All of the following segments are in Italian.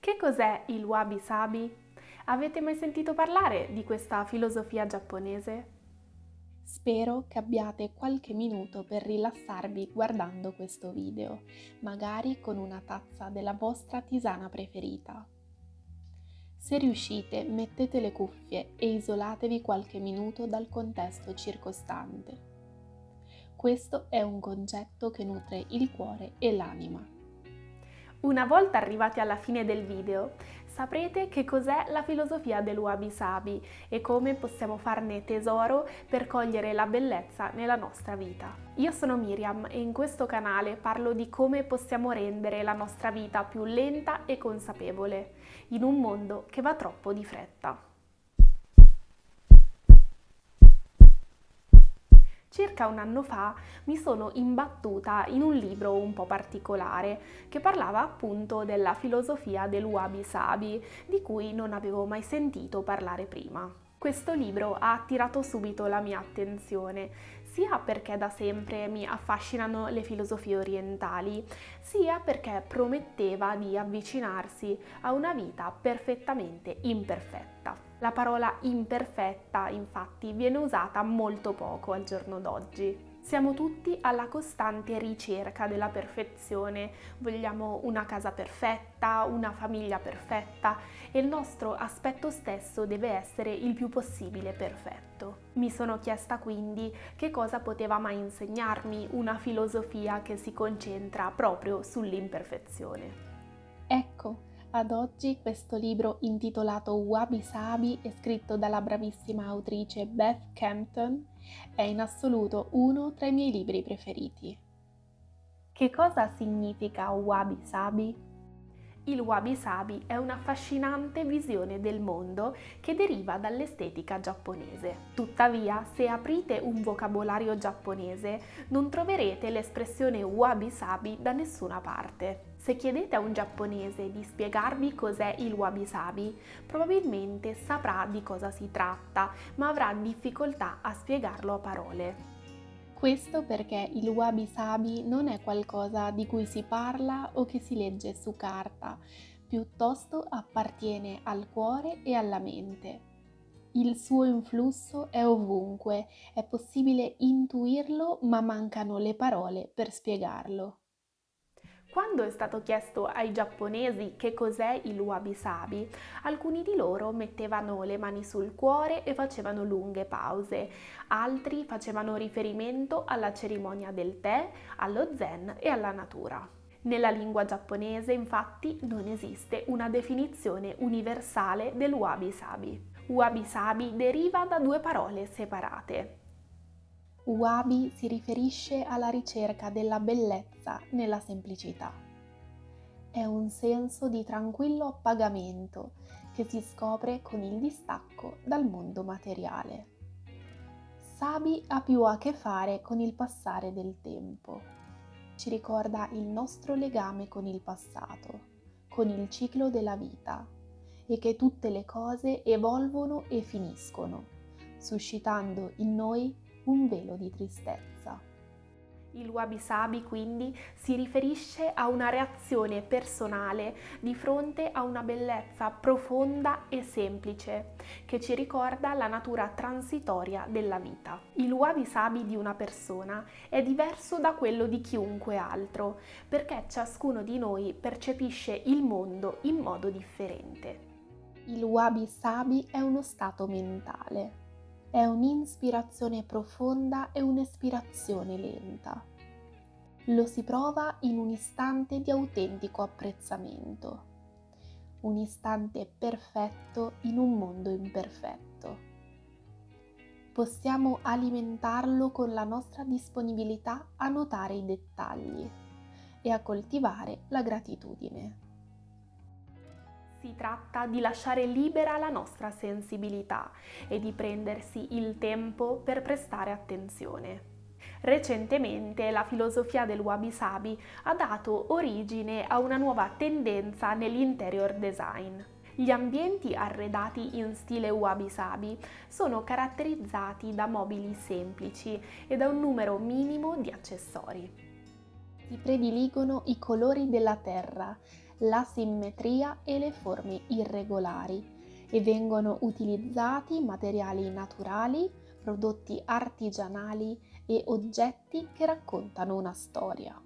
Che cos'è il wabi-sabi? Avete mai sentito parlare di questa filosofia giapponese? Spero che abbiate qualche minuto per rilassarvi guardando questo video, magari con una tazza della vostra tisana preferita. Se riuscite, mettete le cuffie e isolatevi qualche minuto dal contesto circostante. Questo è un concetto che nutre il cuore e l'anima. Una volta arrivati alla fine del video, saprete che cos'è la filosofia del wabi-sabi e come possiamo farne tesoro per cogliere la bellezza nella nostra vita. Io sono Miriam e in questo canale parlo di come possiamo rendere la nostra vita più lenta e consapevole, in un mondo che va troppo di fretta. Circa un anno fa mi sono imbattuta in un libro un po' particolare che parlava appunto della filosofia del wabi-sabi, di cui non avevo mai sentito parlare prima. Questo libro ha attirato subito la mia attenzione, sia perché da sempre mi affascinano le filosofie orientali, sia perché prometteva di avvicinarsi a una vita perfettamente imperfetta. La parola imperfetta, infatti, viene usata molto poco al giorno d'oggi. Siamo tutti alla costante ricerca della perfezione, vogliamo una casa perfetta, una famiglia perfetta e il nostro aspetto stesso deve essere il più possibile perfetto. Mi sono chiesta quindi che cosa poteva mai insegnarmi una filosofia che si concentra proprio sull'imperfezione. Ecco, ad oggi questo libro intitolato Wabi Sabi e scritto dalla bravissima autrice Beth Campton è in assoluto uno tra i miei libri preferiti. Che cosa significa Wabi Sabi? Il wabi-sabi è un'affascinante visione del mondo che deriva dall'estetica giapponese. Tuttavia, se aprite un vocabolario giapponese, non troverete l'espressione wabi-sabi da nessuna parte. Se chiedete a un giapponese di spiegarvi cos'è il wabi-sabi, probabilmente saprà di cosa si tratta, ma avrà difficoltà a spiegarlo a parole. Questo perché il wabi-sabi non è qualcosa di cui si parla o che si legge su carta, piuttosto appartiene al cuore e alla mente. Il suo influsso è ovunque, è possibile intuirlo, ma mancano le parole per spiegarlo. Quando è stato chiesto ai giapponesi che cos'è il wabi-sabi, alcuni di loro mettevano le mani sul cuore e facevano lunghe pause, altri facevano riferimento alla cerimonia del tè, allo zen e alla natura. Nella lingua giapponese, infatti, non esiste una definizione universale del wabi-sabi. Wabi-sabi deriva da due parole separate. Wabi si riferisce alla ricerca della bellezza nella semplicità. È un senso di tranquillo appagamento che si scopre con il distacco dal mondo materiale. Sabi ha più a che fare con il passare del tempo. Ci ricorda il nostro legame con il passato, con il ciclo della vita e che tutte le cose evolvono e finiscono, suscitando in noi un velo di tristezza. Il wabi-sabi quindi si riferisce a una reazione personale di fronte a una bellezza profonda e semplice che ci ricorda la natura transitoria della vita. Il wabi-sabi di una persona è diverso da quello di chiunque altro perché ciascuno di noi percepisce il mondo in modo differente. Il wabi-sabi è uno stato mentale. È un'ispirazione profonda e un'espirazione lenta. Lo si prova in un istante di autentico apprezzamento, un istante perfetto in un mondo imperfetto. Possiamo alimentarlo con la nostra disponibilità a notare i dettagli e a coltivare la gratitudine. Si tratta di lasciare libera la nostra sensibilità e di prendersi il tempo per prestare attenzione. Recentemente la filosofia del wabi-sabi ha dato origine a una nuova tendenza nell'interior design. Gli ambienti arredati in stile wabi-sabi sono caratterizzati da mobili semplici e da un numero minimo di accessori. Si prediligono i colori della terra, la simmetria e le forme irregolari e vengono utilizzati materiali naturali, prodotti artigianali e oggetti che raccontano una storia.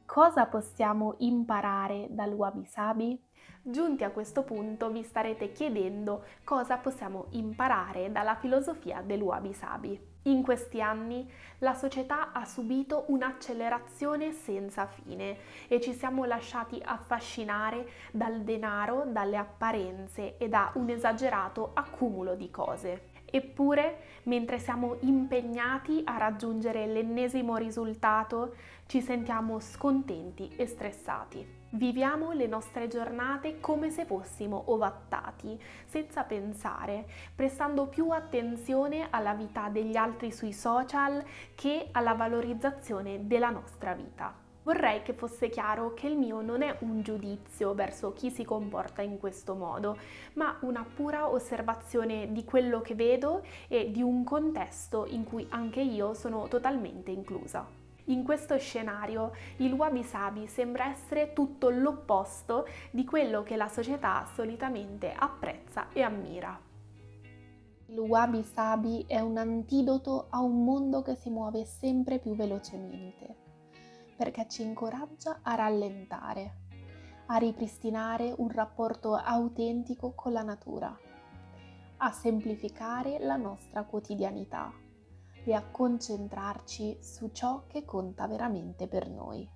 Cosa possiamo imparare dal Wabi Sabi? Giunti a questo punto vi starete chiedendo cosa possiamo imparare dalla filosofia del Wabi Sabi. In questi anni la società ha subito un'accelerazione senza fine e ci siamo lasciati affascinare dal denaro, dalle apparenze e da un esagerato accumulo di cose. Eppure, mentre siamo impegnati a raggiungere l'ennesimo risultato, ci sentiamo scontenti e stressati. Viviamo le nostre giornate come se fossimo ovattati, senza pensare, prestando più attenzione alla vita degli altri sui social che alla valorizzazione della nostra vita. Vorrei che fosse chiaro che il mio non è un giudizio verso chi si comporta in questo modo, ma una pura osservazione di quello che vedo e di un contesto in cui anche io sono totalmente inclusa. In questo scenario il Wabi Sabi sembra essere tutto l'opposto di quello che la società solitamente apprezza e ammira. Il Wabi Sabi è un antidoto a un mondo che si muove sempre più velocemente, perché ci incoraggia a rallentare, a ripristinare un rapporto autentico con la natura, a semplificare la nostra quotidianità e a concentrarci su ciò che conta veramente per noi.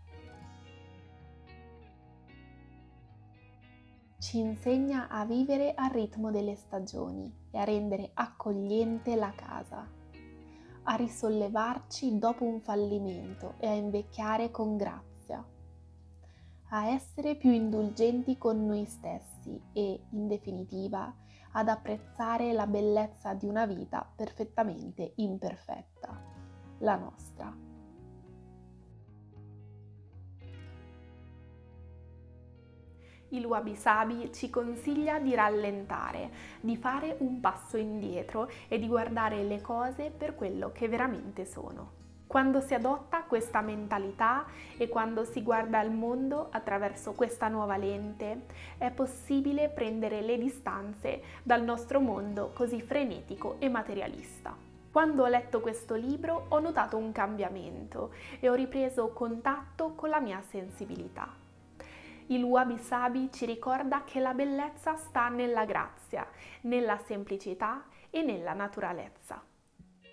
Ci insegna a vivere al ritmo delle stagioni e a rendere accogliente la casa, a risollevarci dopo un fallimento e a invecchiare con grazia, a essere più indulgenti con noi stessi e, in definitiva, ad apprezzare la bellezza di una vita perfettamente imperfetta, la nostra. Il Wabi Sabi ci consiglia di rallentare, di fare un passo indietro e di guardare le cose per quello che veramente sono. Quando si adotta questa mentalità e quando si guarda il mondo attraverso questa nuova lente, è possibile prendere le distanze dal nostro mondo così frenetico e materialista. Quando ho letto questo libro ho notato un cambiamento e ho ripreso contatto con la mia sensibilità. Il Wabi Sabi ci ricorda che la bellezza sta nella grazia, nella semplicità e nella naturalezza.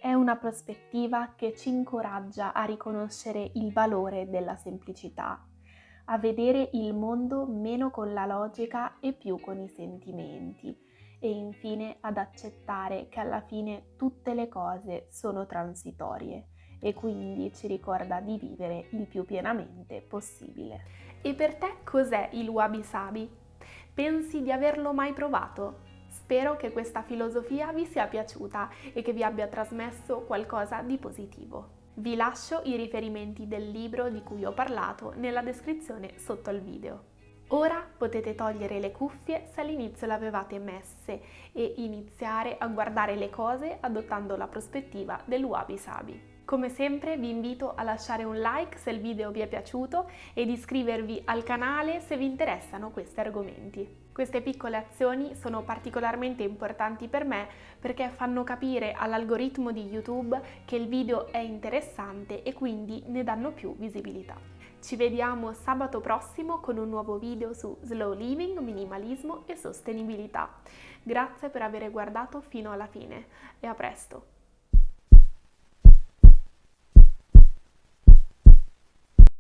È una prospettiva che ci incoraggia a riconoscere il valore della semplicità, a vedere il mondo meno con la logica e più con i sentimenti e infine ad accettare che alla fine tutte le cose sono transitorie e quindi ci ricorda di vivere il più pienamente possibile. E per te cos'è il Wabi Sabi? Pensi di averlo mai provato? Spero che questa filosofia vi sia piaciuta e che vi abbia trasmesso qualcosa di positivo. Vi lascio i riferimenti del libro di cui ho parlato nella descrizione sotto il video. Ora potete togliere le cuffie se all'inizio le avevate messe e iniziare a guardare le cose adottando la prospettiva del Wabi Sabi. Come sempre vi invito a lasciare un like se il video vi è piaciuto ed iscrivervi al canale se vi interessano questi argomenti. Queste piccole azioni sono particolarmente importanti per me perché fanno capire all'algoritmo di YouTube che il video è interessante e quindi ne danno più visibilità. Ci vediamo sabato prossimo con un nuovo video su slow living, minimalismo e sostenibilità. Grazie per aver guardato fino alla fine e a presto!